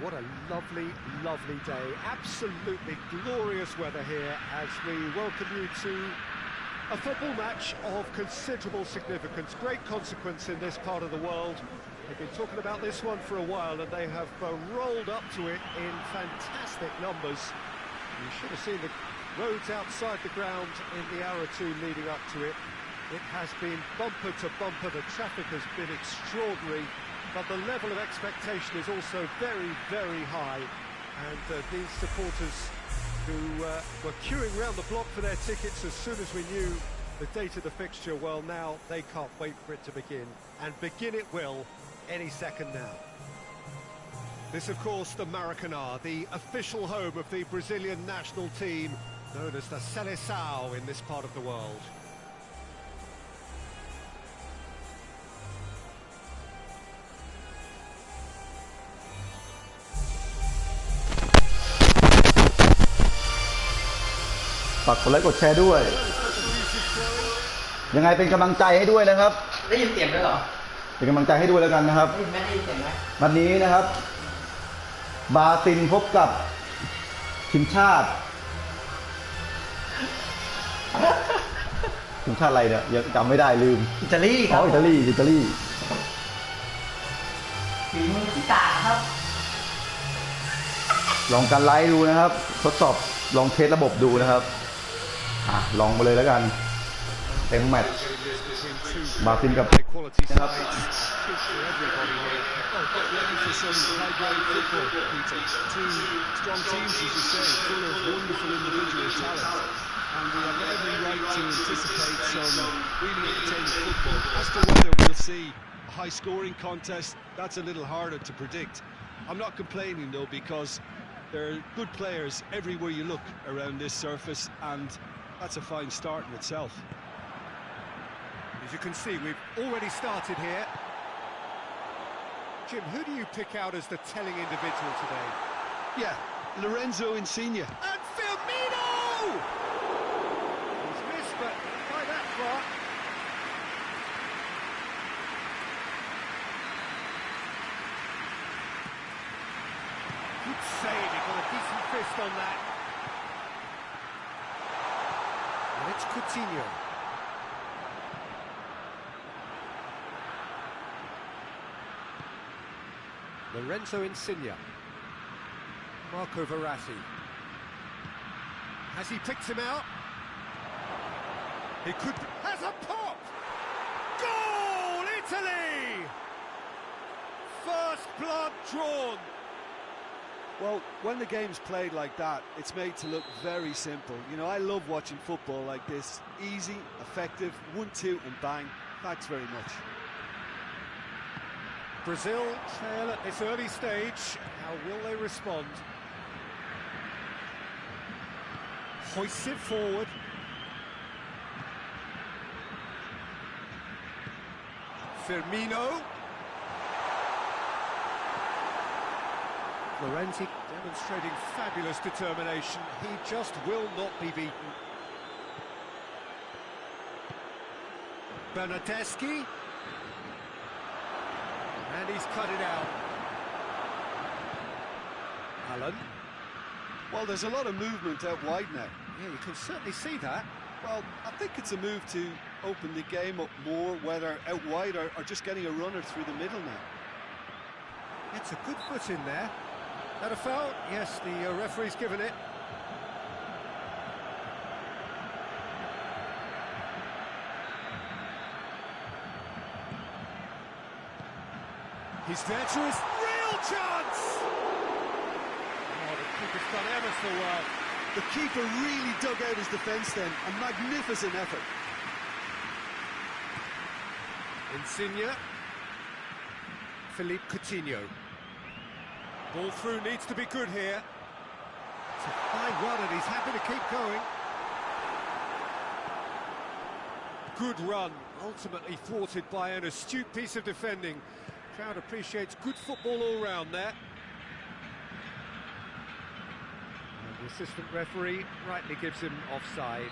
What a lovely, lovely day. Absolutely glorious weather here as we welcome you to a football match of considerable significance, great consequence in this part of the world. They've been talking about this one for a while and they have rolled up to it in fantastic numbers. You should have seen the roads outside the ground in the hour or two leading up to it. It has been bumper to bumper, the traffic has been extraordinary, but the level of expectation is also very, very high. And these supporters who were queuing round the block for their tickets as soon as we knew the date of the fixture, well, now they can't wait for it to begin. And begin it will any second now. This, of course, the Maracanã, the official home of the Brazilian national team, known as the Seleção in this part of the world.ฝากกดไลค์กดแชร์ด้วยยังไงเป็นกำลังใจให้ด้วยนะครับได้ยินเสียงด้วยเหรอเป็นกำลังใจให้ด้วยแล้วกันนะครับไม่ได้ยินเสียงไหมวันนี้นะครับบราซิลพบกับทีมชาติอะไรเนี่ยยังจำไม่ได้ลืมอิตาลีครับอิตาลีฝีมือที่ต่างครับลองกันไลฟ์ดูนะครับทดสอบลองเทสระบบดูนะครับลองมาเลยแล้วกันเต็มแมตช์บราซิลกับนะครับAnd we have every right to anticipate some really entertaining football. As to whether we'll see a high-scoring contest, that's a little harder to predict. I'm not complaining though, because there are good players everywhere you look around this surface, and that's a fine start in itself. As you can see, we've already started here. Jim, who do you pick out as the telling individual today? Yeah, Lorenzo Insigne. And Firmino! He's missed, but by that far. Good save, he got a decent fist on that. And it's Coutinho. Lorenzo Insigne. Marco Verratti. Has he picked him out? He could... Has a pop! Goal, Italy! First blood drawn. Well, when the game's played like that, it's made to look very simple. You know, I love watching football like this. Easy, effective, 1-2 and bang. Thanks very much. Brazil trail at this early stage. How will they respond? Hoists it forward. Firmino. Florenzi demonstrating fabulous determination. He just will not be beaten. Bernardeschi. And he's cut it out. Allen. Well, there's a lot of movement out wide now. Yeah, you can certainly see that. Well, I think it's a move to open the game up more, whether out wide or just getting a runner through the middle now. It's a good foot in there. That a foul? Yes, the referee's given it. He's there to his real chance! Oh, the keeper's done ever so well. The keeper really dug out his defence then. A magnificent effort. Insigne. Philippe Coutinho. Ball through needs to be good here. It's a fine run and he's happy to keep going. Good run, ultimately thwarted by an astute piece of defending. Crowd appreciates good football all round there. And the assistant referee rightly gives him offside.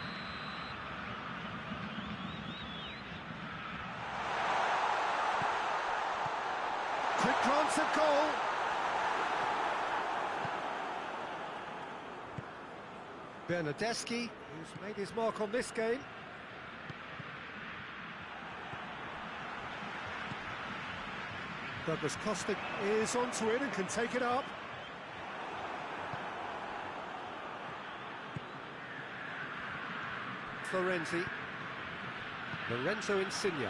Quick glance at goal. Bernardeschi, who's made his mark on this game. Douglas Costa is onto it and can take it up. Florenzi. Lorenzo Insigne.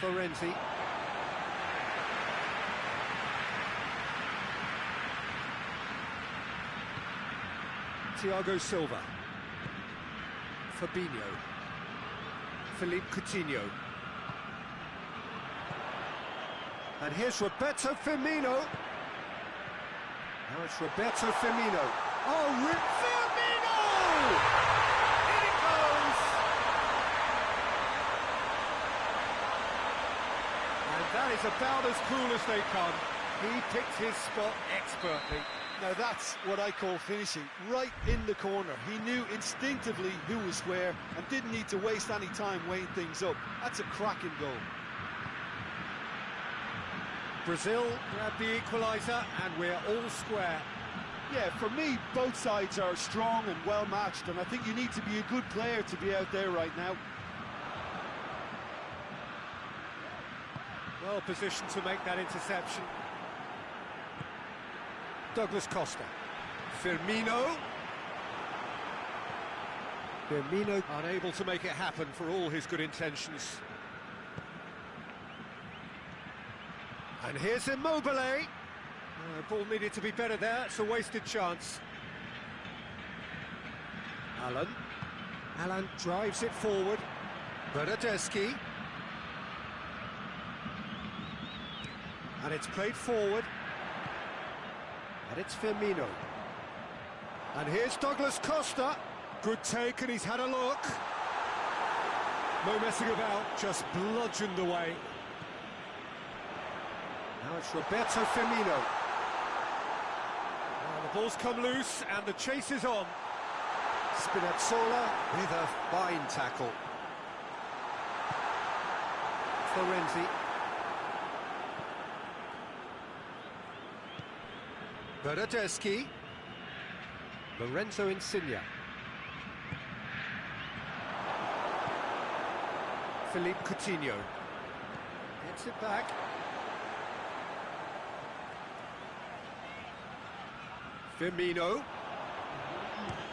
Florenzi. Thiago Silva. Fabinho. Philippe Coutinho. And here's Roberto Firmino. Now it's Roberto Firmino. Oh, Firmino! In it goes! And that is about as cool as they come. He picked his spot expertly. Now that's what I call finishing, right in the corner. He knew instinctively who was where and didn't need to waste any time weighing things up. That's a cracking goal. Brazil grabbed the equaliser and we're all square. Yeah, for me, both sides are strong and well matched, and I think you need to be a good player to be out there right now. Well positioned to make that interception. Douglas Costa. Firmino. Firmino unable to make it happen for all his good intentions. And here's Immobile. Ball needed to be better there, it's a wasted chance. Alan drives it forward. Bernardeschi. And it's played forward. And it's Firmino. And here's Douglas Costa. Good take, and he's had a look. No messing about, just bludgeoned away. Now it's Roberto Firmino. Now the ball's come loose, and the chase is on. Spinazzola with a fine tackle. Florenzi. Bernardeschi. Lorenzo Insigne. Philippe Coutinho. Gets it back. Firmino.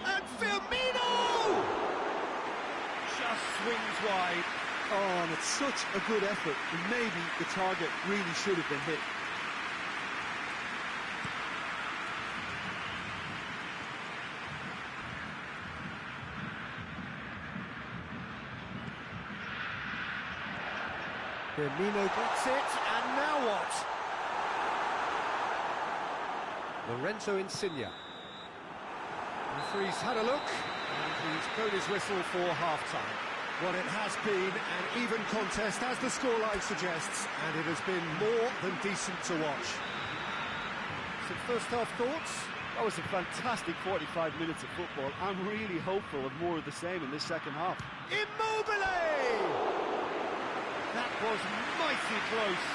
And Firmino! Just swings wide. Oh, and it's such a good effort, and maybe the target really should have been hit. Firmino gets it, and now what? Lorenzo Insigne. The referee's had a look, and he's blown his whistle for half-time. Well, it has been an even contest, as the scoreline suggests, and it has been more than decent to watch. Some first-half thoughts? That was a fantastic 45 minutes of football. I'm really hopeful of more of the same in this second half. Immobile! That was mighty close.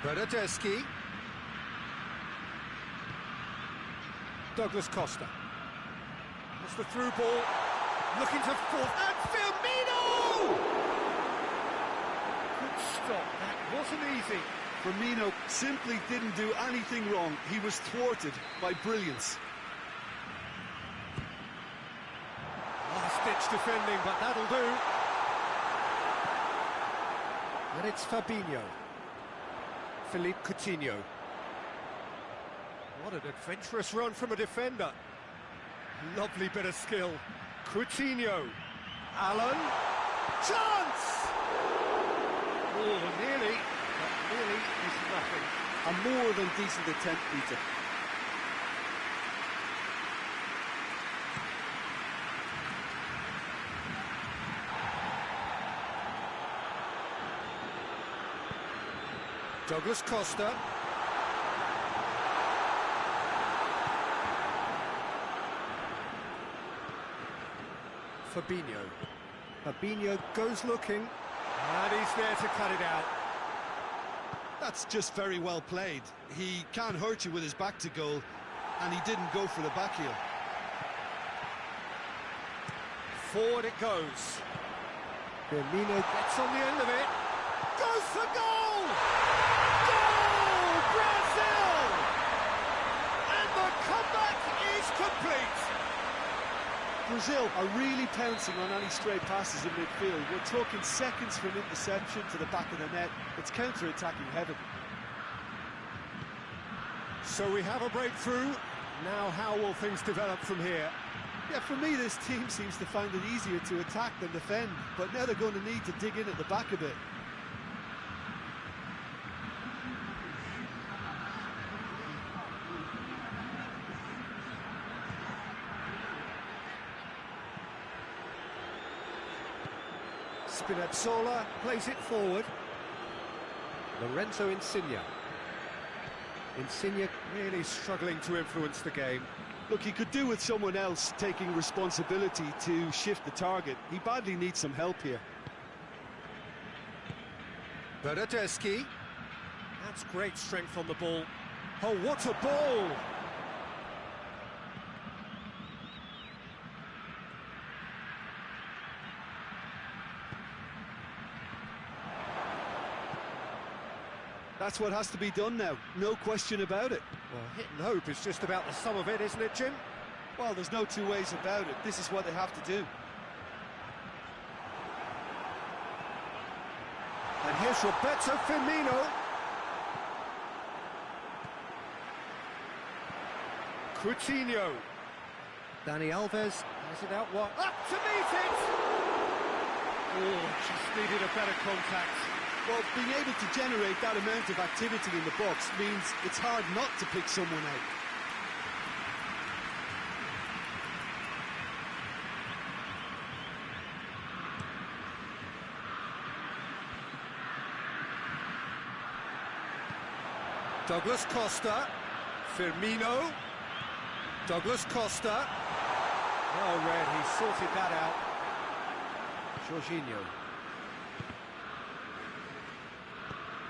Bernardeschi. Douglas Costa. That's the through ball. Looking to force. And Firmino! Good stop. That wasn't easy. Firmino simply didn't do anything wrong. He was thwarted by brilliance. Last-ditch defending, but that'll do. And it's Fabinho. Philippe Coutinho. What an adventurous run from a defender. Lovely bit of skill. Coutinho. Alan. Chance! Oh, nearly. But nearly is nothing. A more than decent attempt, Peter. Douglas Costa. Fabinho. Fabinho goes looking, and he's there to cut it out. That's just very well played. He can't hurt you with his back to goal, and he didn't go for the back heel. Forward it goes. Firmino gets on the end of it. Goes for goal! Goal! Brazil! And the comeback is complete. Brazil are really pouncing on any stray passes in midfield. We're talking seconds from interception to the back of the net. It's counter-attacking heaven. So we have a breakthrough. Now how will things develop from here? Yeah, for me, this team seems to find it easier to attack than defend, but now they're going to need to dig in at the back a bit. Spinazzola plays it forward. Lorenzo Insigne. Insigne really struggling to influence the game. Look, he could do with someone else taking responsibility to shift the target. He badly needs some help here. Bernardeschi. That's great strength on the ball. Oh, what a ball! That's what has to be done now, no question about it. Well, hit and hope is just about the sum of it, isn't it, Jim? Well, there's no two ways about it. This is what they have to do. And here's Roberto Firmino. Coutinho. Dani Alves has it out wide. Up to meet it! Oh, just needed a better contact. Well, being able to generate that amount of activity in the box means it's hard not to pick someone out. Douglas Costa, Firmino, Douglas Costa. Oh, Red, he sorted that out. Jorginho.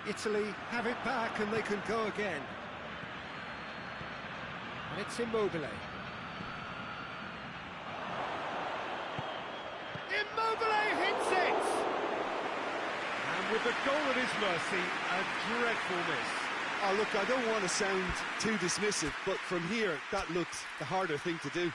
Italy have it back and they can go again. And it's Immobile. Immobile hits it! And with the goal at his mercy, a dreadful miss. Oh, look, I don't want to sound too dismissive, but from here, that looks the harder thing to do.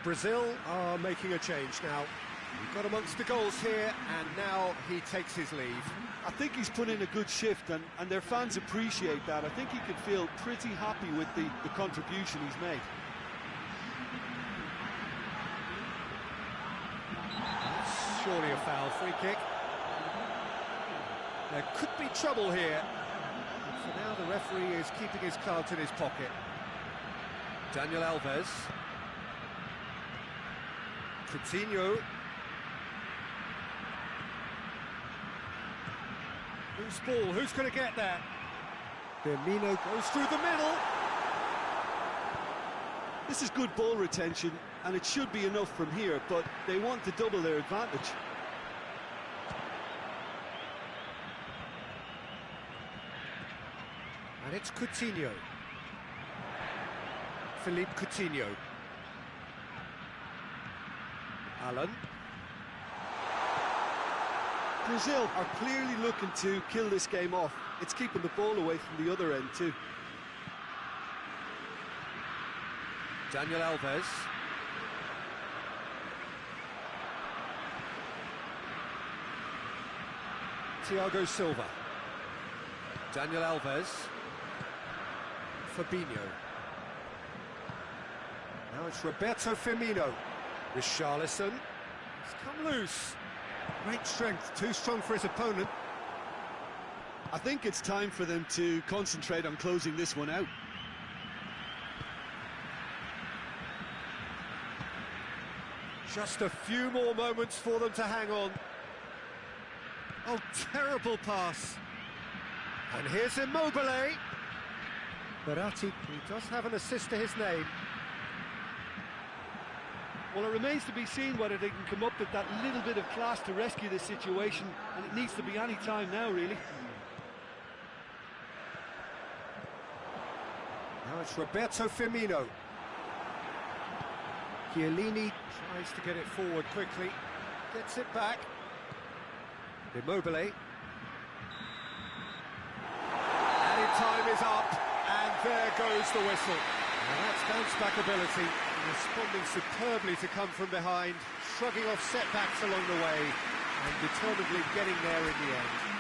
Brazil are making a change now. We've got amongst the goals here, and now he takes his leave. I think he's put in a good shift, and their fans appreciate that. I think he can feel pretty happy with the contribution he's made. That's surely a foul, free kick. There could be trouble here. But for now, the referee is keeping his cards in his pocket. Daniel Alves. Coutinho. Loose ball, who's going to get that? Firmino goes through the middle. This is good ball retention, and it should be enough from here, but they want to double their advantage. And it's Coutinho. Philippe Coutinho. Allen. Brazil are clearly looking to kill this game off. It's keeping the ball away from the other end too. Daniel Alves. Thiago Silva. Daniel Alves. Fabinho. Now it's Roberto Firmino. Richarlison. He's come loose. Great strength, too strong for his opponent. I think it's time for them to concentrate on closing this one out. Just a few more moments for them to hang on. Oh, terrible pass. And here's Immobile. Berratti, he does have an assist to his name. Well, it remains to be seen whether they can come up with that little bit of class to rescue this situation, and it needs to be any time now, really. Now it's Roberto Firmino. Chiellini tries to get it forward quickly, gets it back. Immobile. Added time is up, and there goes the whistle. Now that's bounce-back ability, responding superbly to come from behind, shrugging off setbacks along the way, and determinedly getting there in the end.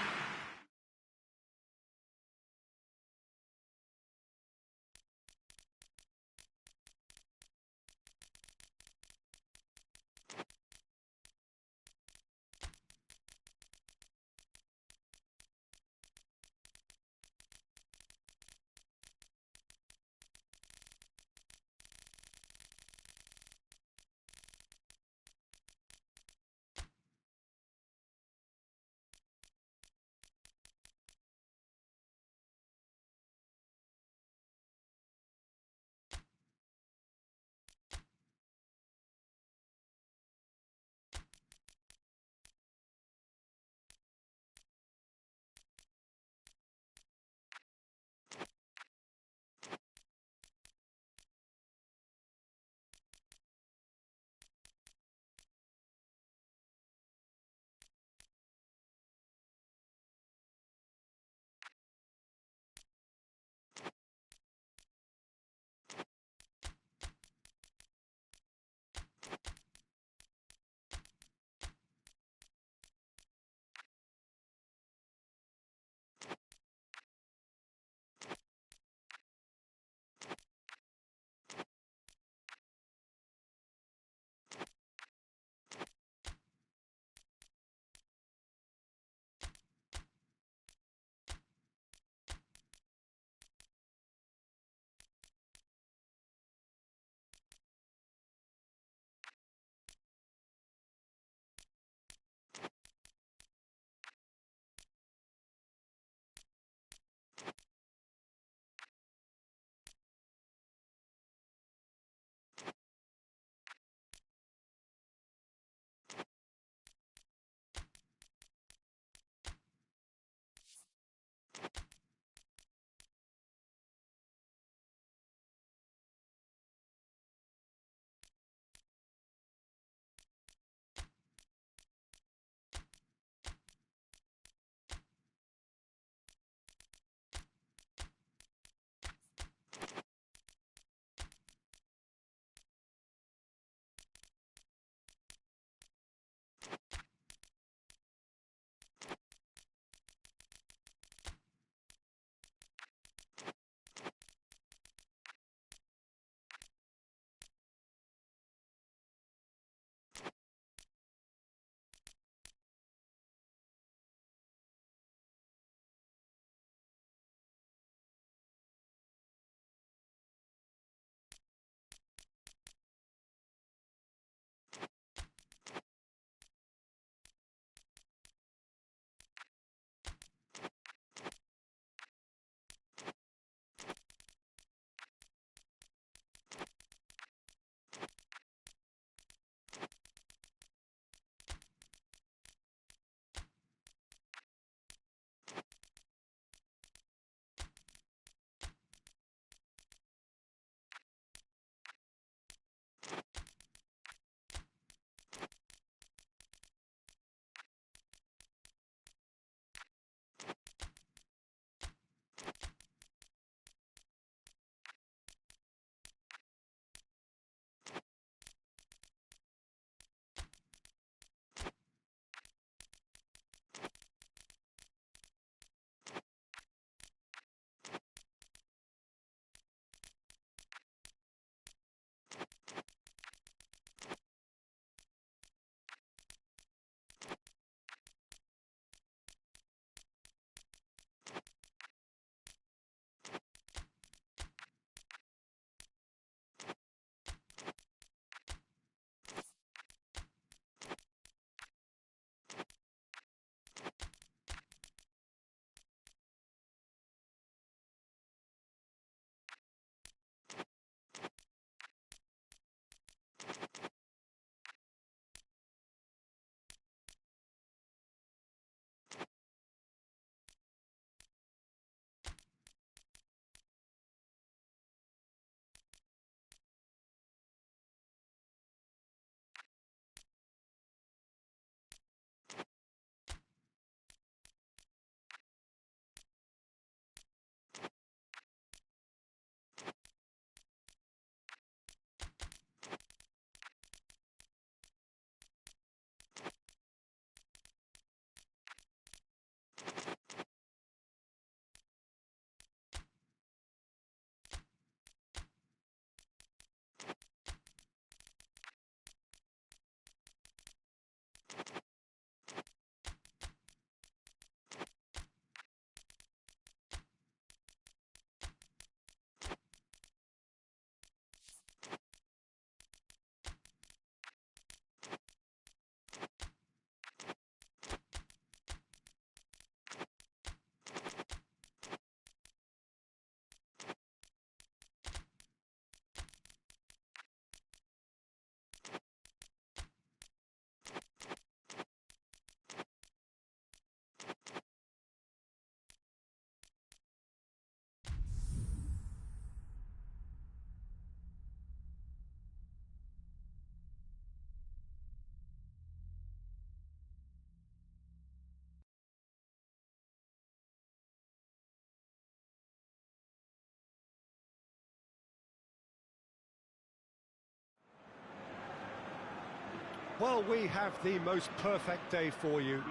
Well, we have the most perfect day for you.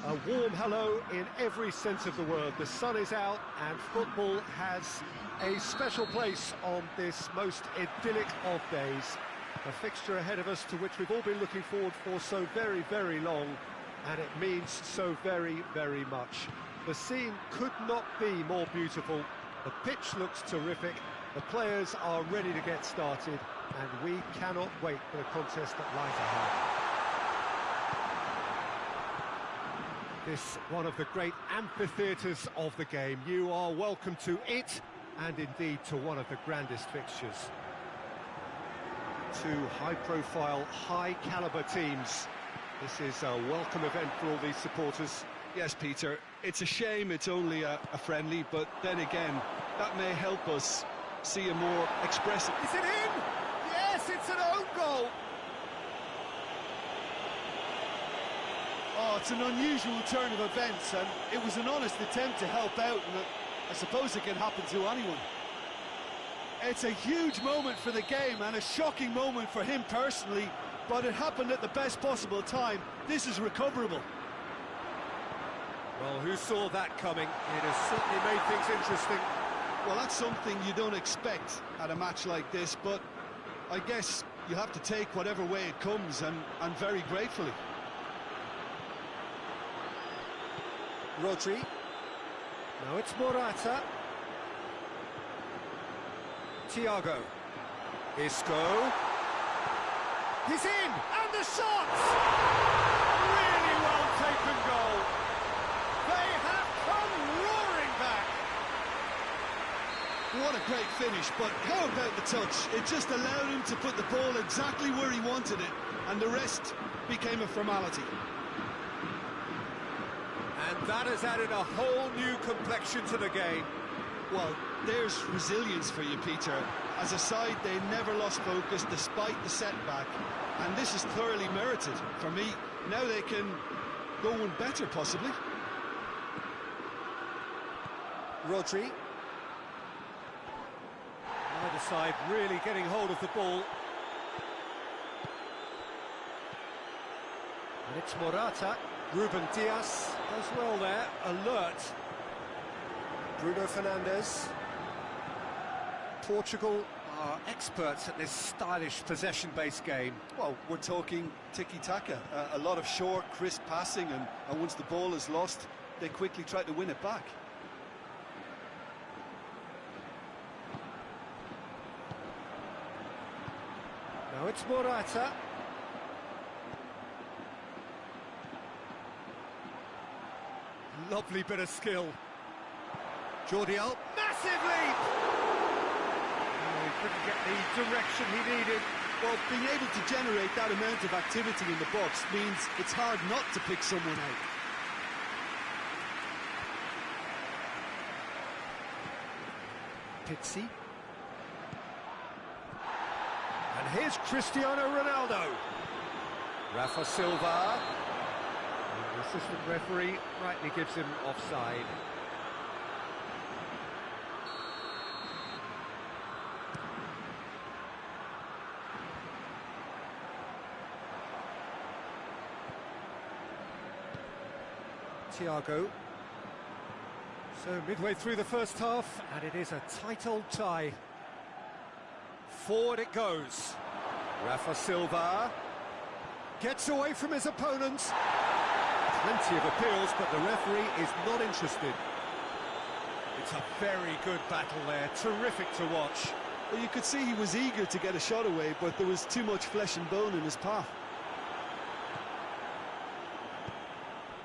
A warm hello in every sense of the word. The sun is out and football has a special place on this most idyllic of days. A fixture ahead of us to which we've all been looking forward for so very, very long, and it means so very, very much. The scene could not be more beautiful. The pitch looks terrific. The players are ready to get started, and we cannot wait for the contest that lies ahead. This one of the great amphitheatres of the game. You are welcome to it, and indeed to one of the grandest fixtures. Two high-profile, high-caliber teams. This is a welcome event for all these supporters. Yes, Peter, it's a shame it's only a friendly, but then again, that may help us see a more expressive... Is it in? Yes, it's an own goal! Oh, it's an unusual turn of events, and it was an honest attempt to help out, and I suppose it can happen to anyone. It's a huge moment for the game, and a shocking moment for him personally, but it happened at the best possible time. This is recoverable. Well, who saw that coming? It has certainly made things interesting. Well, that's something you don't expect at a match like this, but I guess you have to take whatever way it comes, and very gratefully. Rodri. Now it's Morata. Thiago. Isco. He's in! And the shot! Really well taken goal. They have come roaring back. What a great finish, but how about the touch? It just allowed him to put the ball exactly where he wanted it, and the rest became a formality. And that has added a whole new complexion to the game. Well, there's resilience for you, Peter. As a side, they never lost focus despite the setback, and this is thoroughly merited for me. Now they can go one better, possibly. Rodri. Neither side really getting hold of the ball. And it's Morata. Ruben Dias as well there, alert. Bruno Fernandes. Portugal are experts at this stylish possession-based game. Well, we're talking tiki-taka, a lot of short, crisp passing, and once the ball is lost, they quickly try to win it back. Now it's Morata. Lovely bit of skill. Jordi Alba, massive leap! Oh, he couldn't get the direction he needed. Well, being able to generate that amount of activity in the box means it's hard not to pick someone out. Pizzi. And here's Cristiano Ronaldo. Rafa Silva. And the assistant referee rightly gives him offside. Thiago. So midway through the first half, and it is a tight old tie. Forward it goes. Rafa Silva gets away from his opponents. Plenty of appeals, but the referee is not interested. It's a very good battle there, terrific to watch. Well, you could see he was eager to get a shot away, but there was too much flesh and bone in his path.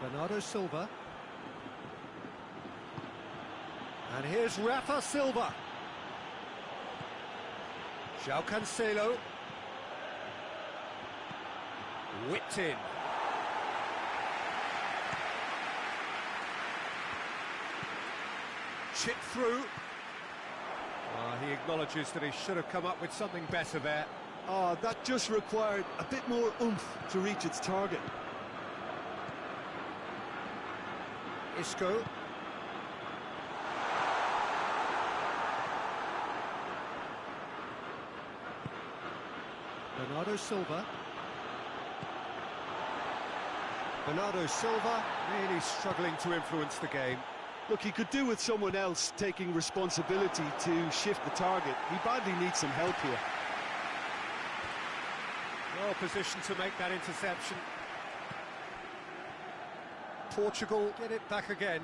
Bernardo Silva. And here's Rafa Silva. João Cancelo. Whipped in. Chip through. He acknowledges that he should have come up with something better there. That just required a bit more oomph to reach its target. Isco. Bernardo Silva. Bernardo Silva really struggling to influence the game. Look, he could do with someone else taking responsibility to shift the target. He badly needs some help here. Well positioned to make that interception. Portugal get it back again.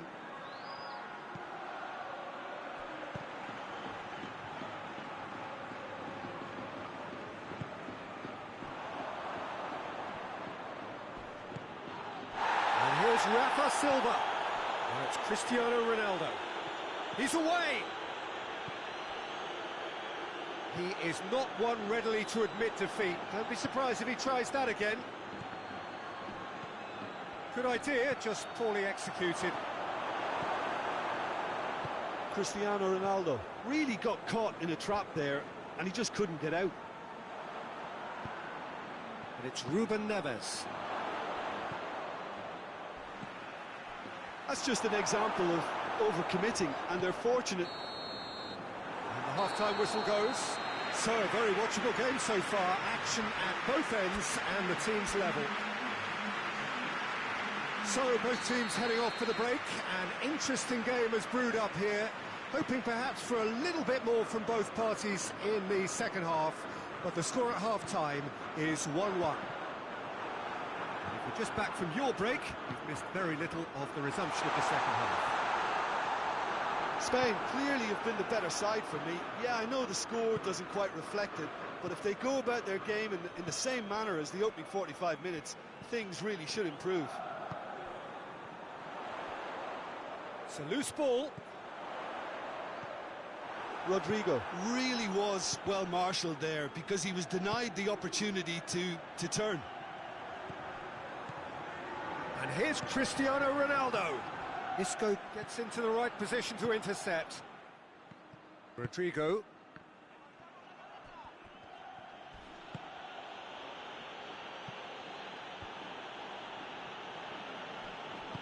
And here's Rafa Silva. Now it's Cristiano Ronaldo. He's away! He is not one readily to admit defeat. Don't be surprised if he tries that again. Good idea, just poorly executed. Cristiano Ronaldo really got caught in a trap there, and he just couldn't get out. And it's Ruben Neves. That's just an example of overcommitting, and they're fortunate. And the half-time whistle goes. So, a very watchable game so far. Action at both ends and the team's level. So, both teams heading off for the break. An interesting game has brewed up here. Hoping perhaps for a little bit more from both parties in the second half. But the score at half-time is 1-1. If you're just back from your break, you've missed very little of the resumption of the second half. Spain clearly have been the better side for me. Yeah, I know the score doesn't quite reflect it, but if they go about their game in the same manner as the opening 45 minutes, things really should improve. It's a loose ball. Rodrigo really was well marshalled there because he was denied the opportunity to turn. And here's Cristiano Ronaldo. Isco gets into the right position to intercept. Rodrigo.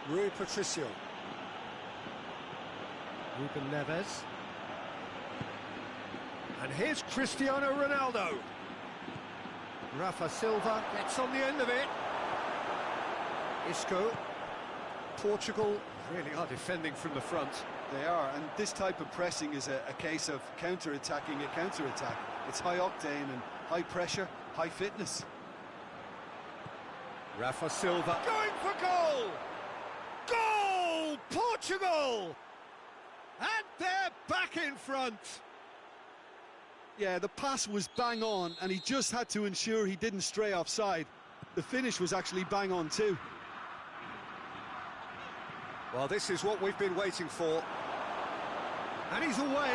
Rui Patricio. Ruben Neves. And here's Cristiano Ronaldo. Rafa Silva gets on the end of it. Isco. Portugal really are defending from the front. They are, and this type of pressing is a case of counter-attacking a counter-attack. It's high octane and high pressure, high fitness. Rafa Silva going for goal! Goal! Portugal! And they're back in front. Yeah, the pass was bang on, and he just had to ensure he didn't stray offside. The finish was actually bang on too. Well, this is what we've been waiting for. And he's away.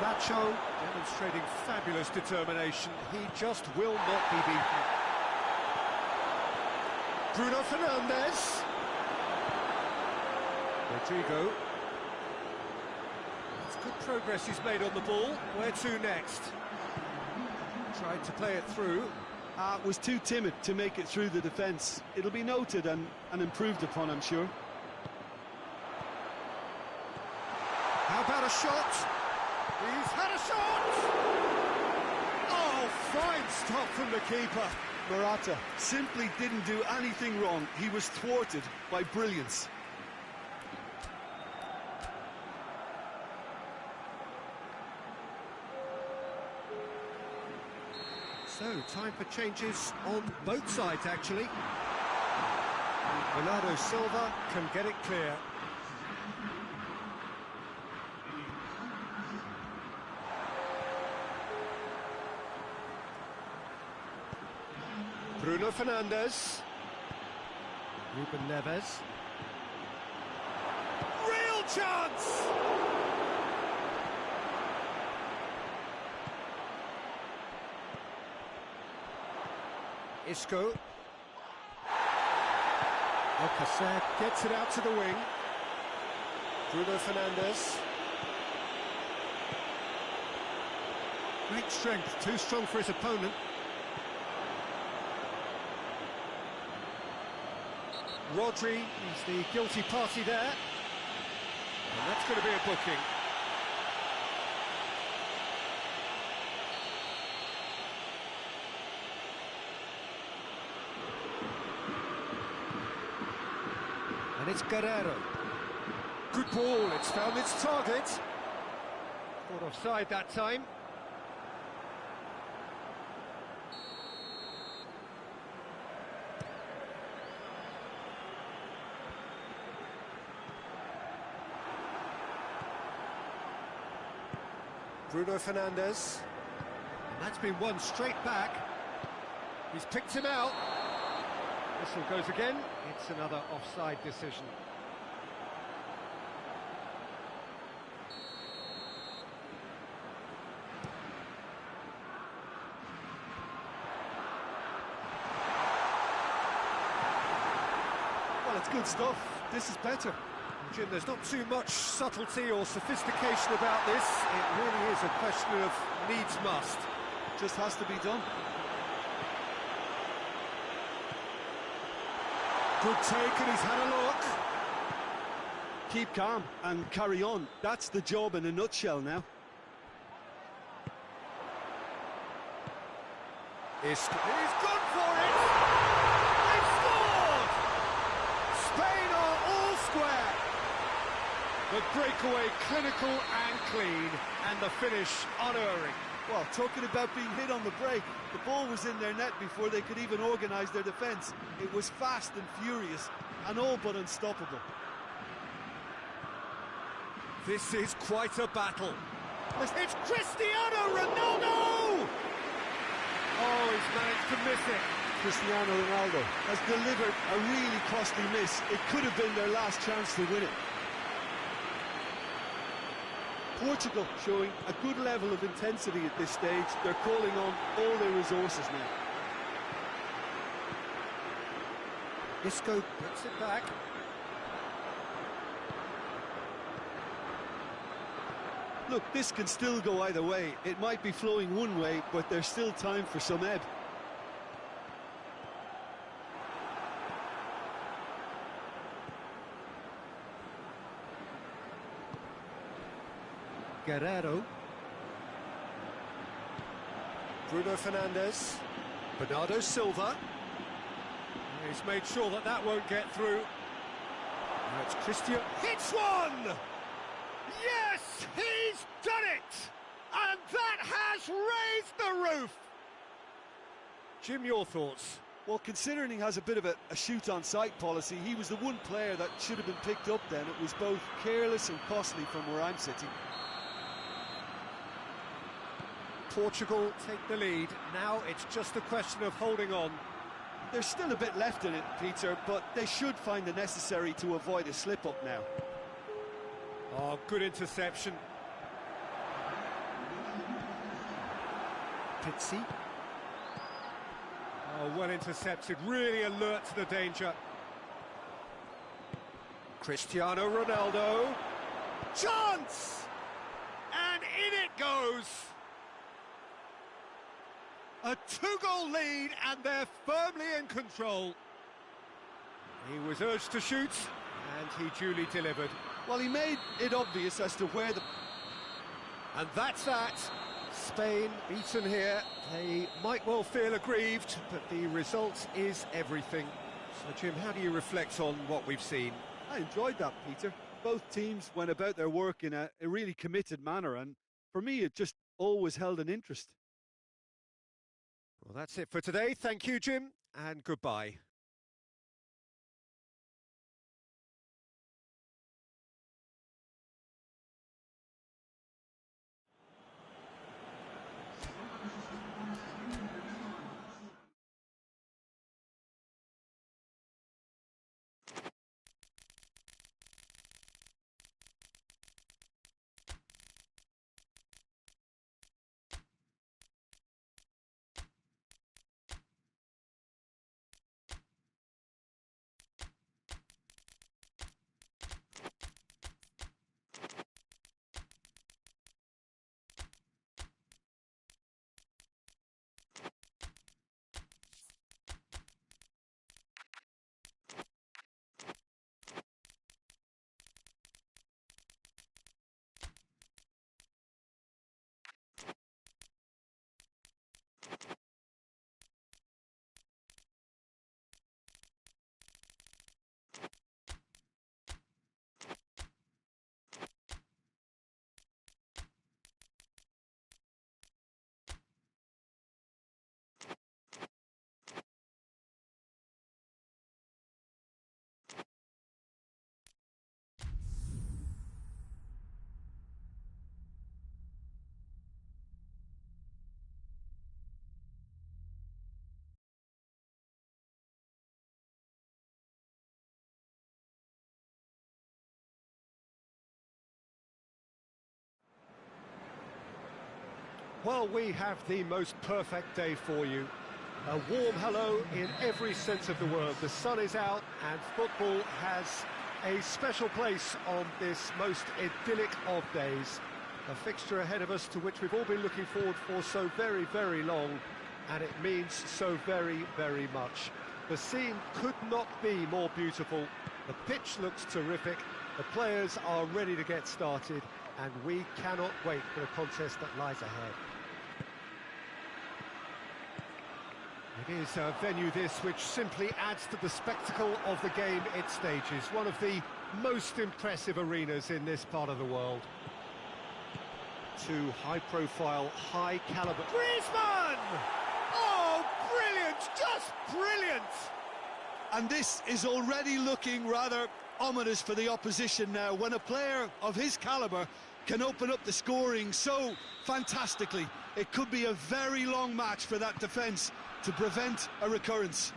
Nacho demonstrating fabulous determination. He just will not be beaten. Bruno Fernandes. Rodrigo. It's good progress he's made on the ball. Where to next? Tried to play it through. Was too timid to make it through the defence. It'll be noted and improved upon, I'm sure. How about a shot? He's had a shot! Oh, fine stop from the keeper. Morata simply didn't do anything wrong. He was thwarted by brilliance. So, time for changes on both sides, actually. Bernardo Silva can get it clear. Bruno Fernandes. Ruben Neves. Real chance! Isco. Alcacer gets it out to the wing. Bruno Fernandes. Great strength, too strong for his opponent. Rodri is the guilty party there. And that's going to be a booking. And it's Guerrero. Good ball, it's found its target. Caught offside that time. Bruno Fernandes. And that's been won straight back. He's picked him out. Whistle goes again. It's another offside decision. Well, it's good stuff. This is better. Jim, there's not too much subtlety or sophistication about this. It really is a question of needs must. Just has to be done. Good take, and he's had a look. Keep calm and carry on. That's the job in a nutshell now. He's gone for it! They've scored! Spain are all square. The breakaway clinical and clean, and the finish unerring. Well, talking about being hit on the break, the ball was in their net before they could even organise their defence. It was fast and furious, and all but unstoppable. This is quite a battle. It's Cristiano Ronaldo! Oh, he's managed to miss it. Cristiano Ronaldo has delivered a really costly miss. It could have been their last chance to win it. Portugal showing a good level of intensity at this stage. They're calling on all their resources now. Isco puts it back. Look, this can still go either way. It might be flowing one way, but there's still time for some ebb. Guerrero. Bruno Fernandes. Bernardo Silva. He's made sure that that won't get through. Now it's Christian. Hits one! Yes, he's done it! And that has raised the roof! Jim, your thoughts? Well, considering he has a bit of a shoot-on-sight policy, he was the one player that should have been picked up then. It was both careless and costly from where I'm sitting. Portugal take the lead. Now it's just a question of holding on. There's still a bit left in it, Peter, but they should find the necessary to avoid a slip-up now. Oh, good interception. Pizzi. Oh, well intercepted, really alert to the danger. Cristiano Ronaldo. Chance! And in it goes! A two-goal lead, and they're firmly in control. He was urged to shoot, and he duly delivered. Well, he made it obvious as to where the... And that's that. Spain beaten here. They might well feel aggrieved, but the result is everything. So, Jim, how do you reflect on what we've seen? I enjoyed that, Peter. Both teams went about their work in a really committed manner, and for me, it just always held an interest. Well, that's it for today. Thank you, Jim, and goodbye. Well, we have the most perfect day for you. A warm hello in every sense of the word. The sun is out and football has a special place on this most idyllic of days. A fixture ahead of us to which we've all been looking forward for so very, very long, and it means so very, very much. The scene could not be more beautiful. The pitch looks terrific. The players are ready to get started, and we cannot wait for the contest that lies ahead. It is a venue this which simply adds to the spectacle of the game it stages. One of the most impressive arenas in this part of the world. Two high-profile, high-caliber... Griezmann! Oh, brilliant! Just brilliant! And this is already looking rather ominous for the opposition now, when a player of his calibre can open up the scoring so fantastically. It could be a very long match for that defence to prevent a recurrence.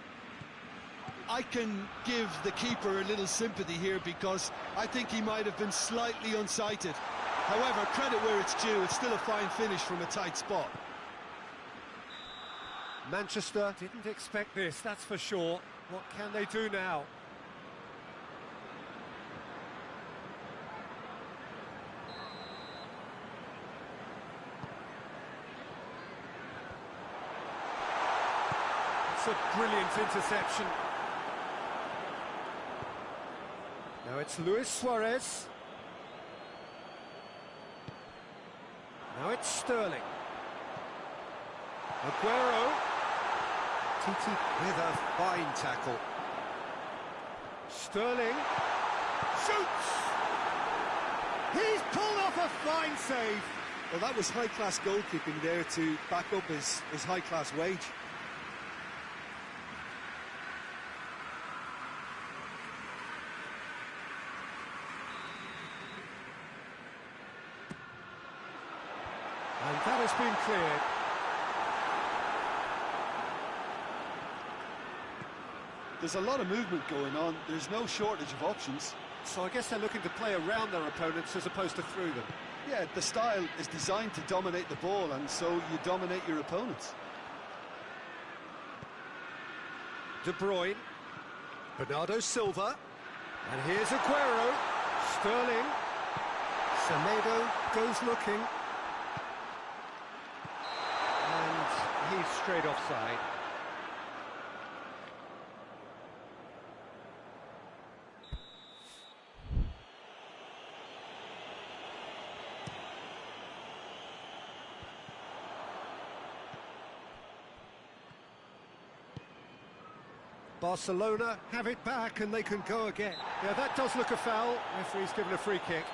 I can give the keeper a little sympathy here because I think he might have been slightly unsighted. However, credit where it's due, it's still a fine finish from a tight spot. Manchester didn't expect this, that's for sure. What can they do now? It's a brilliant interception. Now it's Luis Suarez. Now it's Sterling. Aguero. Titi with a fine tackle. Sterling. Shoots! He's pulled off a fine save. Well, that was high-class goalkeeping there to back up his high-class wage. And that has been cleared. There's a lot of movement going on. There's no shortage of options. So I guess they're looking to play around their opponents as opposed to through them. Yeah, the style is designed to dominate the ball, and so you dominate your opponents. De Bruyne. Bernardo Silva. And here's Aguero. Sterling. Semedo goes looking. And he's straight offside. Barcelona have it back and they can go again. Yeah, that does look a foul. Referee's given a free kick.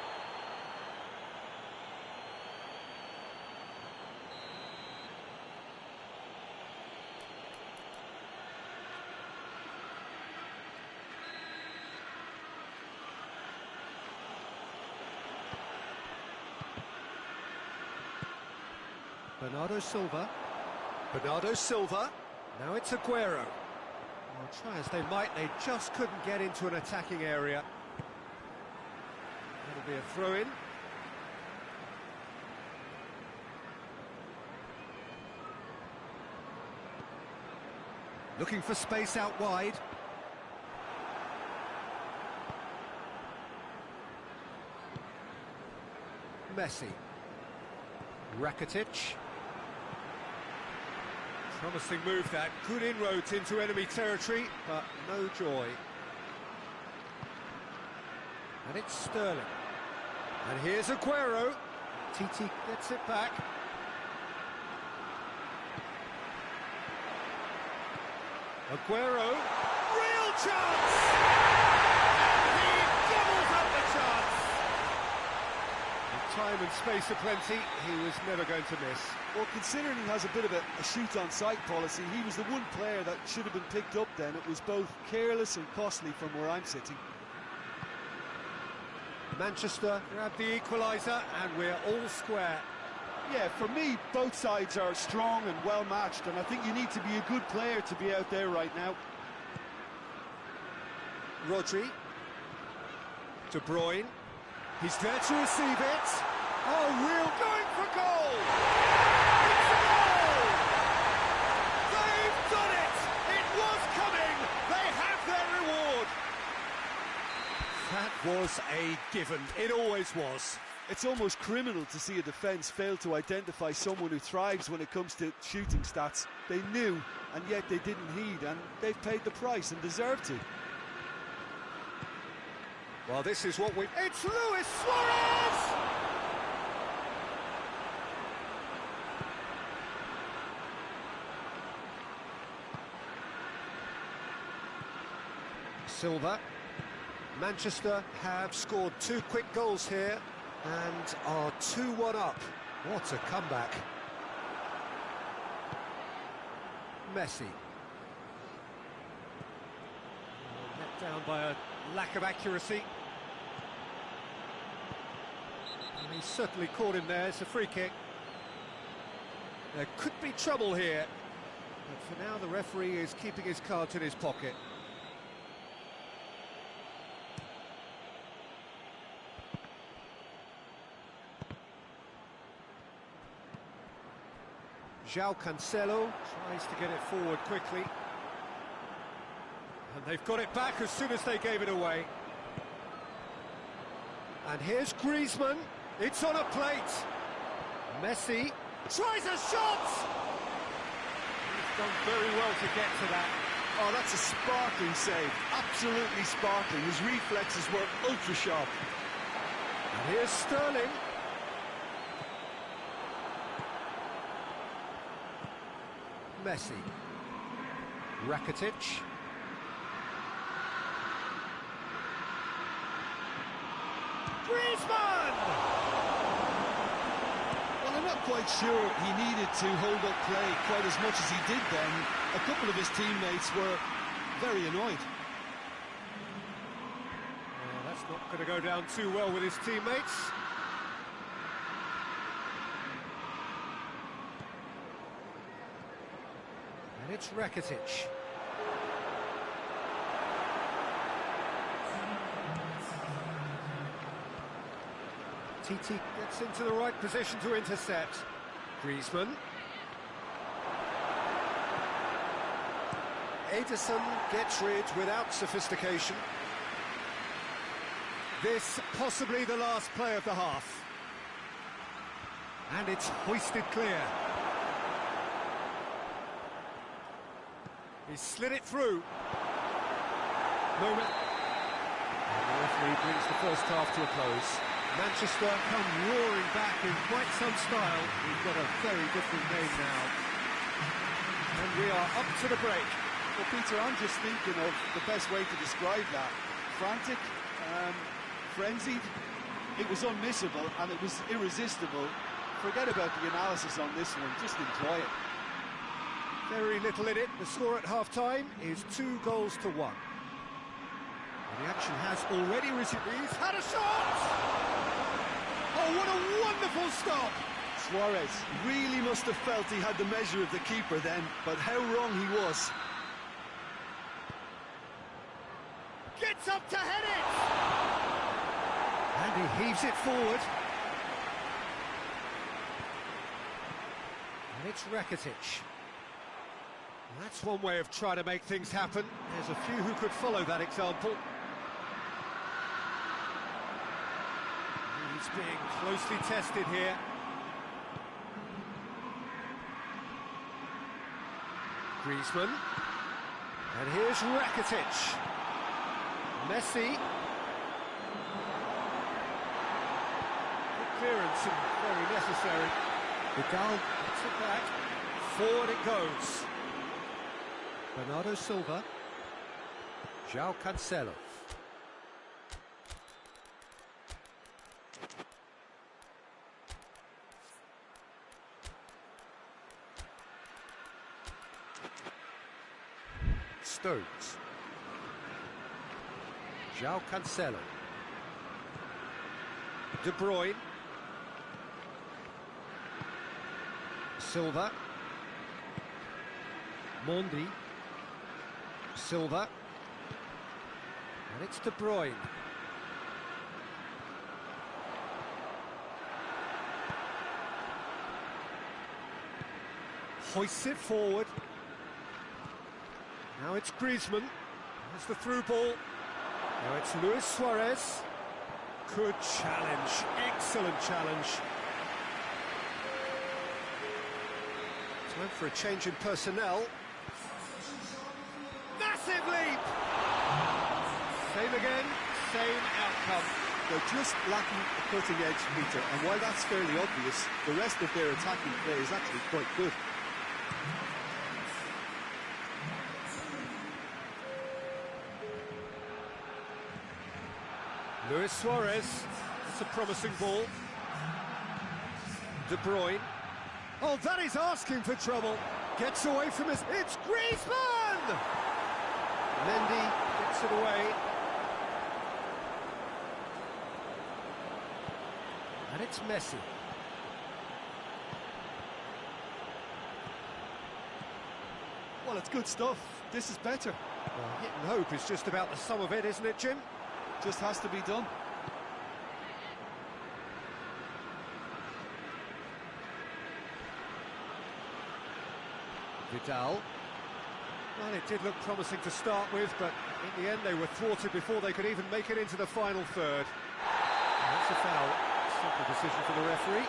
Bernardo Silva. Bernardo Silva. Now it's Aguero. Well, try as they might, they just couldn't get into an attacking area. That'll be a throw-in. Looking for space out wide. Messi. Rakitic. Promising move that, good inroads into enemy territory, but no joy. And it's Sterling. And here's Aguero. Titi gets it back. Aguero. Real chance! And he doubles up the chance! With time and space aplenty, he was never going to miss. Well, considering he has a bit of a shoot-on-sight policy, he was the one player that should have been picked up then. It was both careless and costly from where I'm sitting. Manchester grab the equaliser and we're all square. Yeah, for me, both sides are strong and well-matched, and I think you need to be a good player to be out there right now. Rodri. De Bruyne. He's there to receive it. Oh, real going for goal! It's a goal! They've done it! It was coming! They have their reward! That was a given. It always was. It's almost criminal to see a defence fail to identify someone who thrives when it comes to shooting stats. They knew, and yet they didn't heed, and they've paid the price and deserve to. Well, this is what It's Luis Suarez! Silva. Manchester have scored 2 quick goals here and are 2-1 up. What a comeback. Messi. Let down by a lack of accuracy. And he certainly caught him there. It's a free kick. There could be trouble here, but for now the referee is keeping his cards in his pocket. João Cancelo tries to get it forward quickly. And they've got it back as soon as they gave it away. And here's Griezmann. It's on a plate. Messi tries a shot! He's done very well to get to that. Oh, that's a sparkling save. Absolutely sparkling. His reflexes were ultra-sharp. And here's Sterling. Messi. Rakitic. Griezmann! Well, I'm not quite sure he needed to hold up play quite as much as he did then. A couple of his teammates were very annoyed. Well, that's not going to go down too well with his teammates. And it's Rakitic. Titi gets into the right position to intercept. Griezmann. Ederson gets rid without sophistication. This possibly the last play of the half. And it's hoisted clear. He slid it through. Moment. And the referee brings the first half to a close. Manchester come roaring back in quite some style. We've got a very different game now. And we are up to the break. Well, Peter, I'm just thinking of the best way to describe that. Frantic, frenzied. It was unmissable and it was irresistible. Forget about the analysis on this one, just enjoy it. Very little in it. The score at half-time is 2-1. And the action has already resumed. He's had a shot! Oh, what a wonderful stop! Suarez really must have felt he had the measure of the keeper then, but how wrong he was. Gets up to head it! And he heaves it forward. And it's Rakitic. That's one way of trying to make things happen. There's a few who could follow that example. He's being closely tested here. Griezmann. And here's Rakitic. Messi. Good clearance and very necessary. Vidal puts it back. Forward it goes. Bernardo Silva. João Cancelo. Stones. João Cancelo. De Bruyne. Silva. Mondi. Silva. And it's De Bruyne. Hoists it forward. Now it's Griezmann. There's the through ball. Now it's Luis Suarez. Good challenge. Excellent challenge. Time for a change in personnel. Massive leap! Same again, same outcome. They're just lacking a cutting edge, Peter, and while that's fairly obvious, the rest of their attacking play is actually quite good. Luis Suarez, it's a promising ball. De Bruyne. Oh, that is asking for trouble. Gets away from his... It's Griezmann! Mendy gets it away. And it's Messi. Well, it's good stuff. This is better. Well, hit and hope is just about the sum of it, isn't it, Jim? Just has to be done. Vidal. Well, it did look promising to start with, but in the end they were thwarted before they could even make it into the final third. And that's a foul. Simple decision for the referee.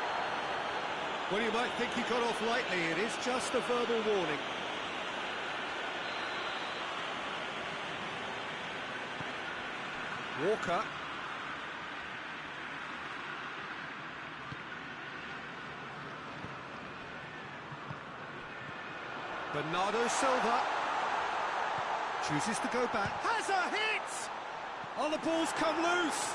Well, you might think he got off lightly. It is just a verbal warning. Walker. Bernardo Silva chooses to go back. Has a hit! Oh, the ball's come loose.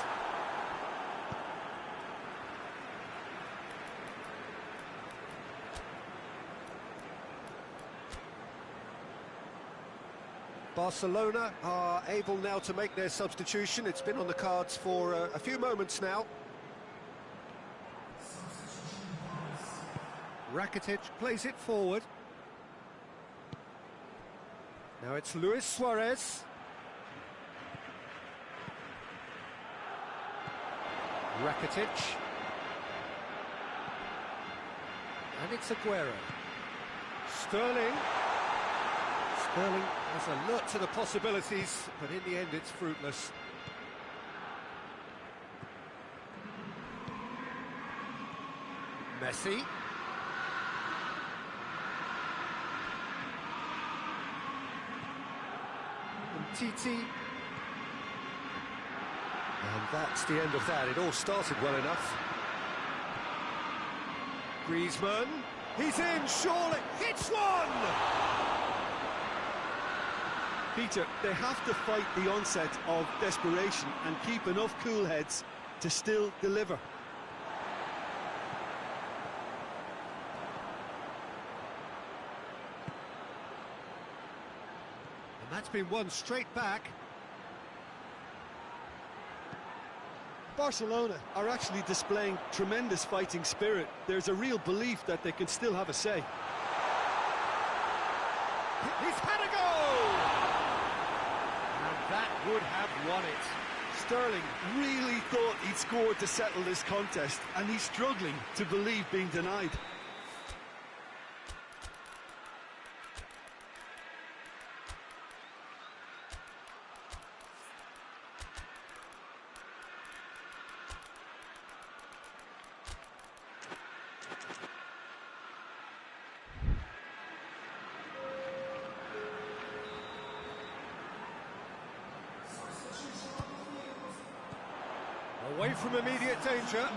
Barcelona are able now to make their substitution. It's been on the cards for a few moments now. Rakitic plays it forward. Now it's Luis Suarez. Rakitic. And it's Aguero. Sterling. Sterling has alert to the possibilities, but in the end it's fruitless. Messi. Titi. And that's the end of that. It all started well enough. Griezmann. He's in, surely. Hits one! Peter, they have to fight the onset of desperation and keep enough cool heads to still deliver. And that's been won straight back. Barcelona are actually displaying tremendous fighting spirit. There's a real belief that they can still have a say. He's had a goal! And that would have won it. Sterling really thought he'd scored to settle this contest, and he's struggling to believe being denied. Away from immediate danger.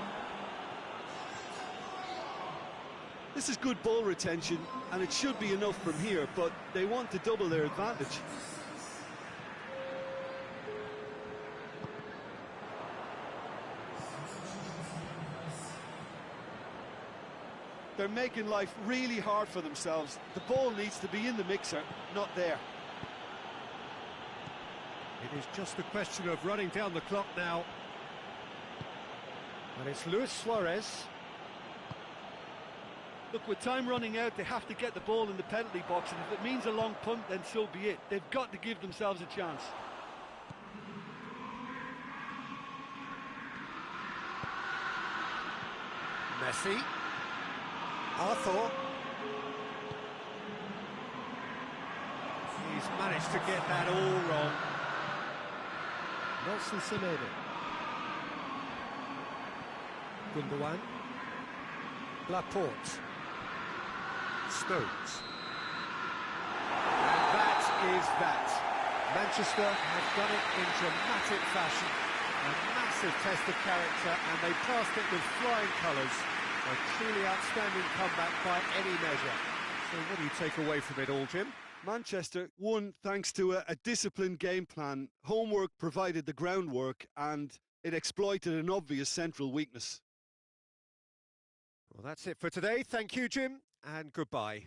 This is good ball retention, and it should be enough from here, but they want to double their advantage. They're making life really hard for themselves. The ball needs to be in the mixer, not there. It is just a question of running down the clock now. And it's Luis Suarez. Look, with time running out, they have to get the ball in the penalty box, and if it means a long punt, then so be it. They've got to give themselves a chance. Messi. Arthur. He's managed to get that all wrong. Nelson Semedo. Gundogan. Laporte. Stones. And that is that. Manchester have done it in dramatic fashion. A massive test of character, and they passed it with flying colours. A truly outstanding comeback by any measure. So what do you take away from it all, Jim? Manchester won thanks to a disciplined game plan. Homework provided the groundwork, and it exploited an obvious central weakness. Well, that's it for today. Thank you, Jim, and goodbye.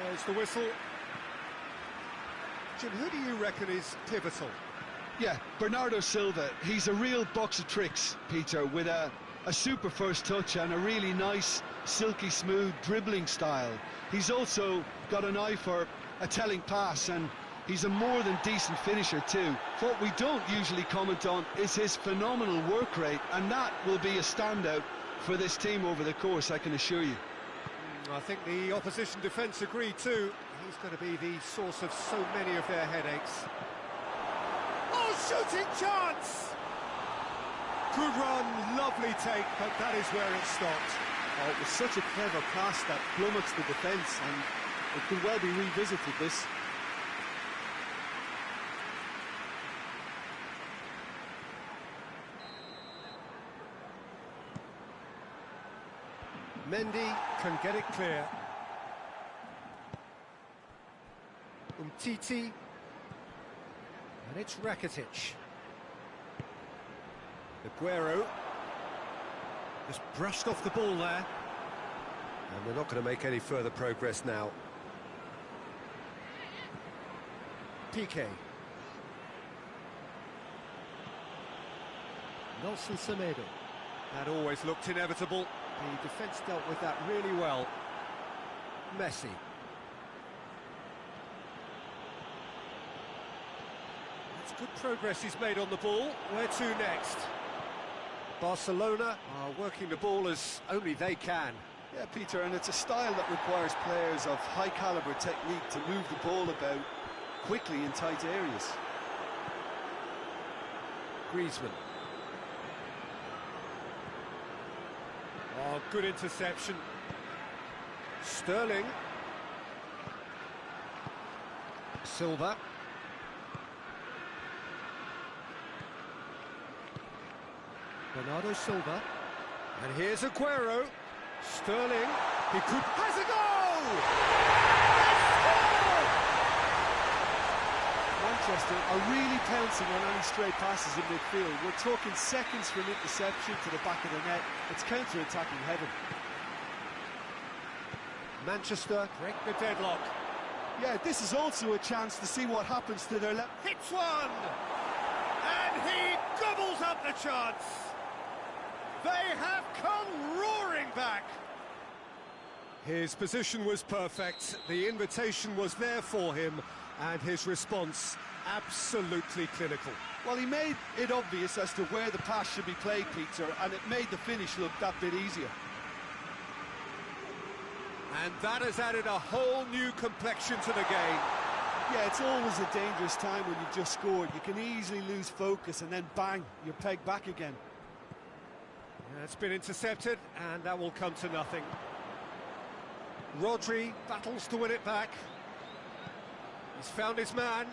There's the whistle. Jim, who do you reckon is pivotal? Yeah, Bernardo Silva. He's a real box of tricks, Peter, with a super first touch and a really nice, silky smooth dribbling style. He's also got an eye for a telling pass, and he's a more than decent finisher too. What we don't usually comment on is his phenomenal work rate, and that will be a standout for this team over the course, I can assure you. I think the opposition defence agree too. He's going to be the source of so many of their headaches. Oh, shooting chance! Good run, lovely take, but that is where it stopped. Oh, it was such a clever pass that flummoxed the defence, and it could well be revisited, this. Mendy can get it clear. Umtiti. And it's Rakitic. Aguero. Just brushed off the ball there. And they're not going to make any further progress now. Piqué. Nelson Semedo. That always looked inevitable. The defence dealt with that really well. Messi. That's good progress he's made on the ball. Where to next? Barcelona are working the ball as only they can. Yeah, Peter, and it's a style that requires players of high-caliber technique to move the ball about quickly in tight areas. Griezmann. Oh, good interception. Sterling. Silva. Bernardo Silva. And here's Aguero. Sterling. He could... has a goal! Manchester are really pouncing on any stray passes in midfield. We're talking seconds from interception to the back of the net. It's counter-attacking heaven. Manchester break the deadlock. Yeah, this is also a chance to see what happens to their left. Hits one! And he gobbles up the chance! They have come roaring back! His position was perfect, the invitation was there for him, and his response absolutely clinical. Well, he made it obvious as to where the pass should be played, Peter, and it made the finish look that bit easier. And that has added a whole new complexion to the game. Yeah, it's always a dangerous time when you've just scored. You can easily lose focus and then bang, you're pegged back again. Yeah, it's been intercepted, and that will come to nothing. Rodri battles to win it back. He's found his man.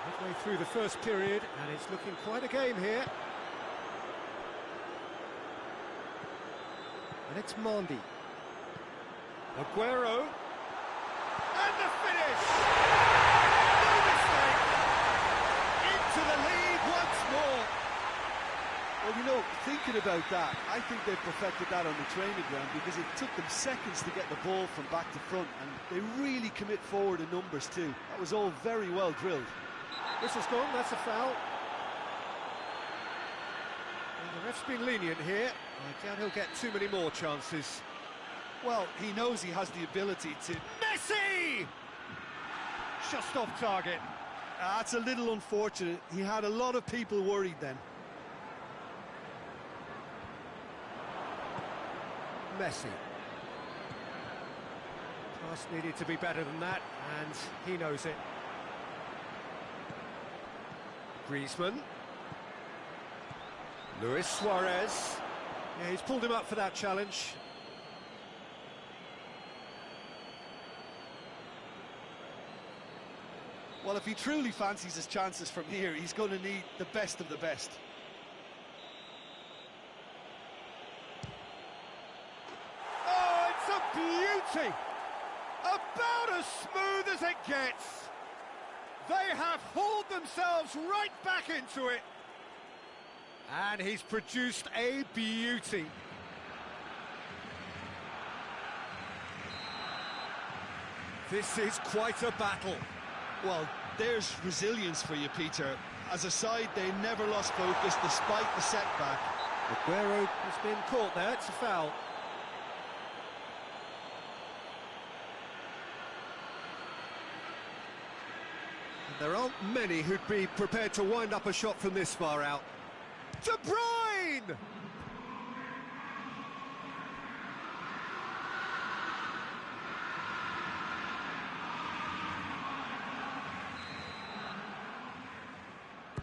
Midway through the first period, and it's looking quite a game here. And it's Mondi. Aguero. And the finish! No mistake! Into the lead once more! Well, you know, thinking about that, I think they perfected that on the training ground because it took them seconds to get the ball from back to front, and they really commit forward in numbers too. That was all very well drilled. Whistle's gone, that's a foul. Well, the ref's been lenient here. I doubt he'll get too many more chances. Well, he knows he has the ability to... Messi! Just off target. That's a little unfortunate. He had a lot of people worried then. Messi. Pass needed to be better than that, and he knows it. Griezmann. Luis Suarez. Yeah, he's pulled him up for that challenge. Well, if he truly fancies his chances from here, he's going to need the best of the best. Oh, it's a beauty! About as smooth as it gets! They have hauled themselves right back into it! And he's produced a beauty. This is quite a battle. Well, there's resilience for you, Peter. As a side, they never lost focus despite the setback. Aguero has been caught there, it's a foul. And there aren't many who'd be prepared to wind up a shot from this far out. De Bruyne!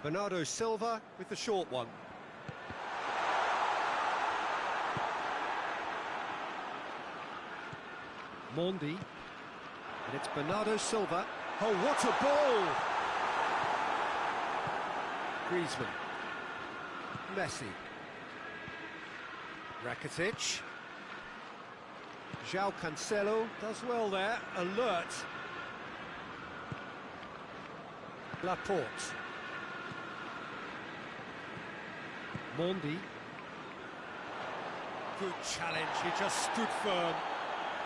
Bernardo Silva with the short one. Mondi. And it's Bernardo Silva. Oh, what a ball! Griezmann. Messi. Rakitic. João Cancelo does well there, alert. Laporte. Mondi. Good challenge, he just stood firm.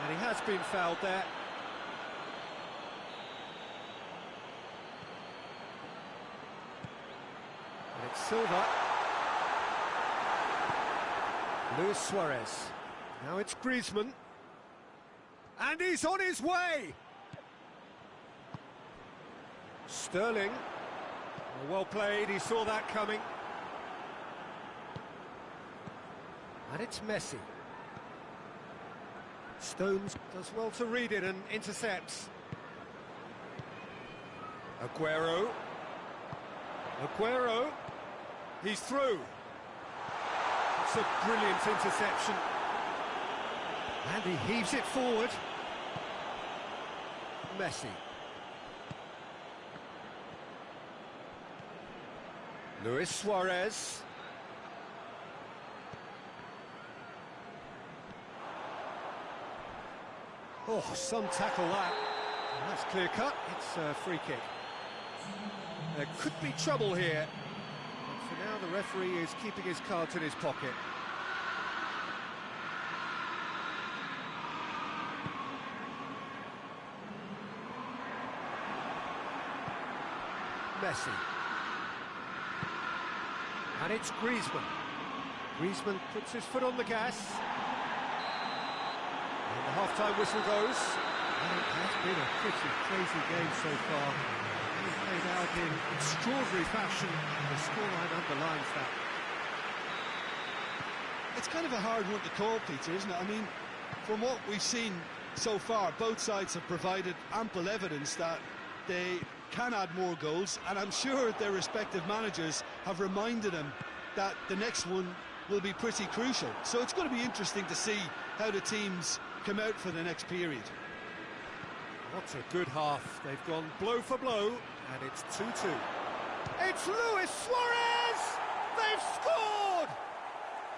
And he has been fouled there. And it's Silva. Luis Suarez. Now it's Griezmann. And he's on his way! Sterling. Well played, he saw that coming. And it's Messi. Stones does well to read it and intercepts. Aguero. Aguero. He's through. It's a brilliant interception. And he heaves it forward. Messi. Luis Suarez. Oh, some tackle that. And that's clear cut. It's a free kick. There could be trouble here. But for now, the referee is keeping his cards in his pocket. Messi. And it's Griezmann. Griezmann puts his foot on the gas. And the half-time whistle goes. Well, it has been a pretty crazy game so far. It's played out in extraordinary fashion. The scoreline underlines that. It's kind of a hard one to call, Peter, isn't it? I mean, from what we've seen so far, both sides have provided ample evidence that they can add more goals, and I'm sure their respective managers have reminded them that the next one will be pretty crucial. So it's going to be interesting to see how the teams come out for the next period. What a good half. They've gone blow for blow, and it's 2-2. It's Luis Suarez! They've scored!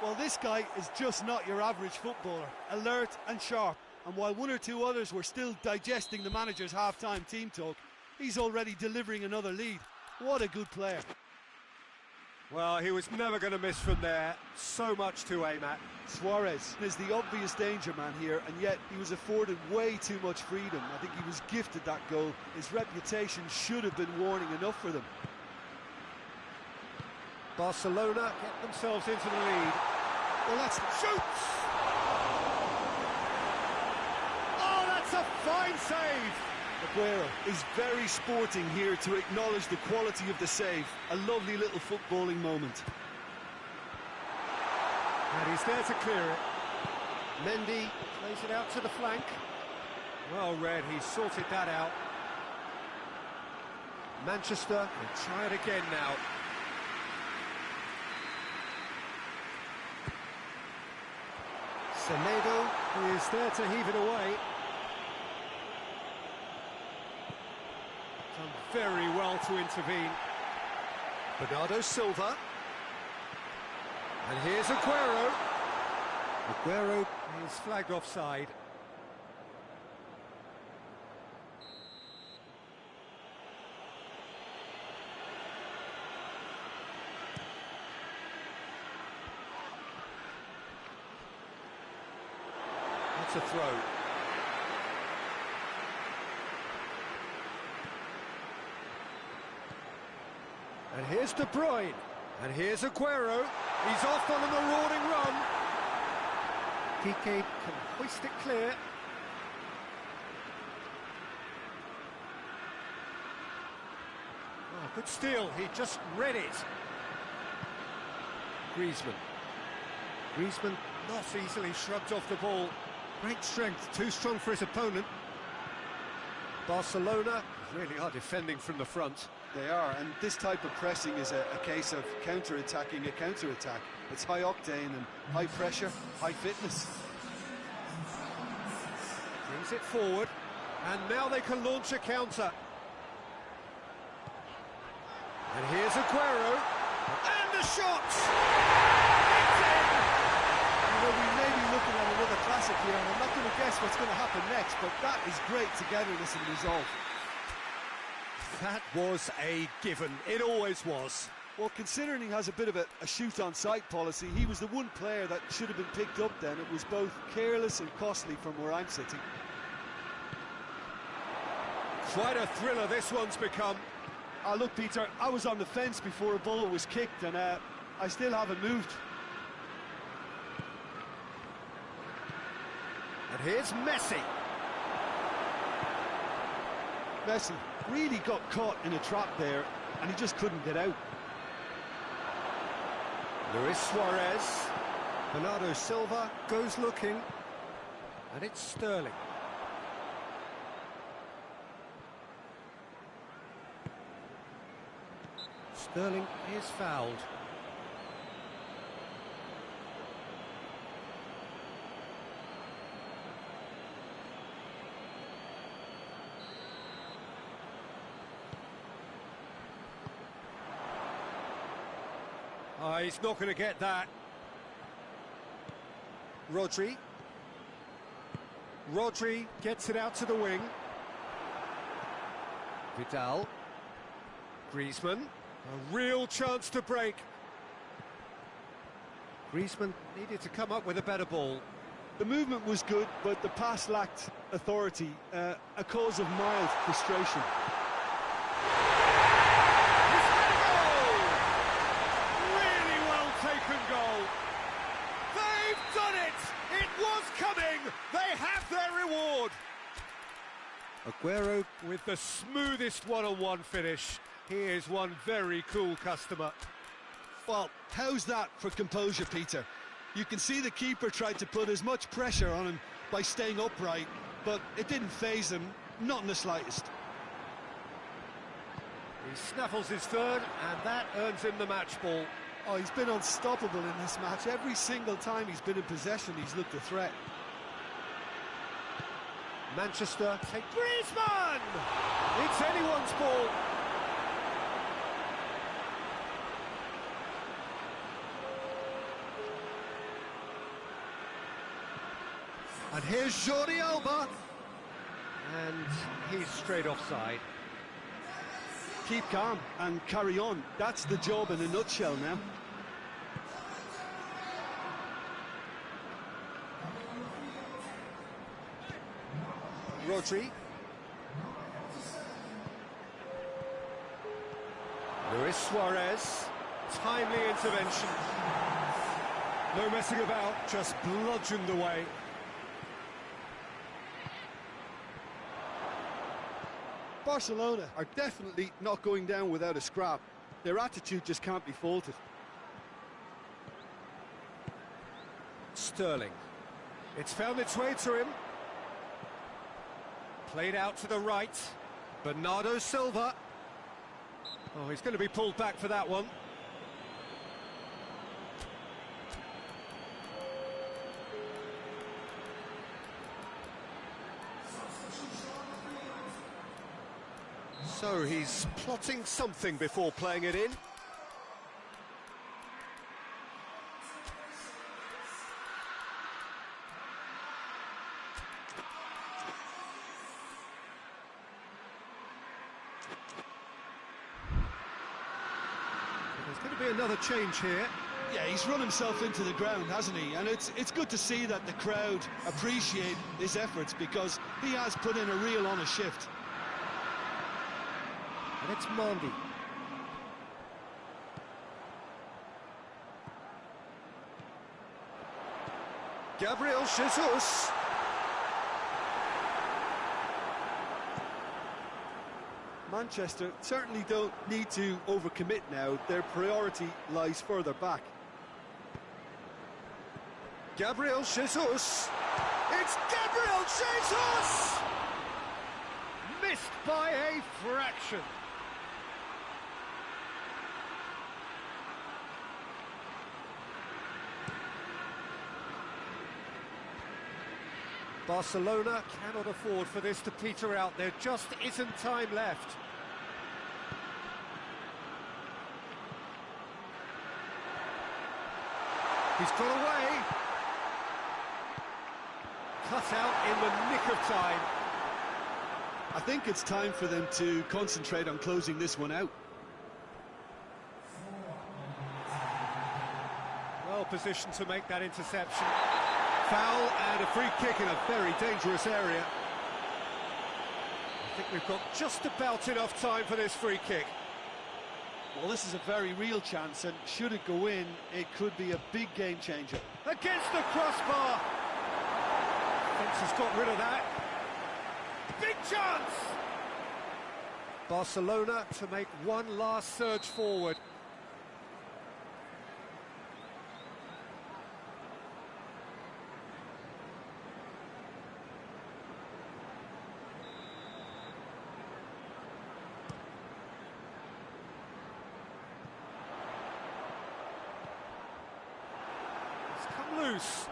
Well, this guy is just not your average footballer, alert and sharp. And while one or two others were still digesting the manager's half-time team talk, he's already delivering another lead. What a good player. Well, he was never going to miss from there. So much to aim at. Suarez is the obvious danger man here, and yet he was afforded way too much freedom. I think he was gifted that goal. His reputation should have been warning enough for them. Barcelona get themselves into the lead. Well, that's... Shoots! Oh, that's a fine save! Aguero is very sporting here to acknowledge the quality of the save. A lovely little footballing moment. And he's there to clear it. Mendy plays it out to the flank. Well read, he sorted that out. Manchester will try it again now. Semedo is there to heave it away. Done very well to intervene. Bernardo Silva. And here's Aguero. Aguero is flagged offside. That's a throw. And here's De Bruyne. And here's Aguero. He's off on a marauding run. Piqué can hoist it clear. Oh, good steal. He just read it. Griezmann. Griezmann not easily shrugged off the ball. Great strength, too strong for his opponent. Barcelona really are defending from the front. They are, and this type of pressing is a case of counter-attacking a counter-attack. It's high octane and high pressure, high fitness. Brings it forward, and now they can launch a counter. And here's Aguero, and the shot! It's in! Well, we may be looking at another classic here, and I'm not going to guess what's going to happen next, but that is great togetherness and resolve. That was a given. It always was. Well, considering he has a bit of a shoot-on-sight policy, he was the one player that should have been picked up then. It was both careless and costly from where I'm sitting. Quite a thriller this one's become. Look, Peter, I was on the fence before a ball was kicked, and I still haven't moved. And here's Messi. Messi really got caught in a trap there, and he just couldn't get out. Luis Suarez. Bernardo Silva goes looking. And it's Sterling. Sterling is fouled. He's not going to get that. Rodri. Rodri gets it out to the wing. Vidal. Griezmann. A real chance to break. Griezmann needed to come up with a better ball. The movement was good, but the pass lacked authority, a cause of mild frustration. Aguero with the smoothest one-on-one finish. He is one very cool customer. Well, how's that for composure, Peter? You can see the keeper tried to put as much pressure on him by staying upright, but it didn't faze him, not in the slightest. He snaffles his third, and that earns him the match ball. Oh, he's been unstoppable in this match. Every single time he's been in possession, he's looked a threat. Manchester take Griezmann! It's anyone's ball. And here's Jordi Alba. And he's straight offside. Keep calm and carry on. That's the job in a nutshell now. Rodri. Luis Suarez. Timely intervention. No messing about, just bludgeoned away. Barcelona are definitely not going down without a scrap. Their attitude just can't be faulted. Sterling. It's found its way to him. Played out to the right. Bernardo Silva. Oh, he's going to be pulled back for that one. So he's plotting something before playing it in. There's going to be another change here. Yeah, he's run himself into the ground, hasn't he? And it's good to see that the crowd appreciate his efforts, because he has put in a real honest shift. And it's Mandy. Gabriel Jesus. Manchester certainly don't need to overcommit now. Their priority lies further back. Gabriel Jesus. It's Gabriel Jesus! Missed by a fraction. Barcelona cannot afford for this to peter out. There just isn't time left. He's got away. Cut out in the nick of time. I think it's time for them to concentrate on closing this one out. Well positioned to make that interception. Foul and a free kick in a very dangerous area. I think we've got just about enough time for this free kick. Well, this is a very real chance, and should it go in, it could be a big game changer. Against the crossbar. Fence has got rid of that. Big chance! Barcelona to make one last surge forward. Loose.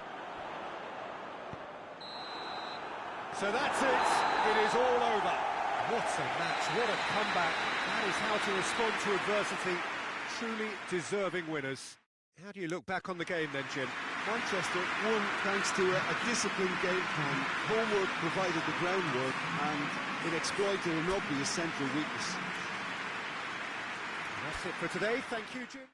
So that's it. It is all over. What a match, what a comeback. That is how to respond to adversity. Truly deserving winners. How do you look back on the game then, Jim? Manchester won thanks to a disciplined game plan. Homework provided the groundwork, and it exploited an obvious central weakness. That's it for today. Thank you, Jim.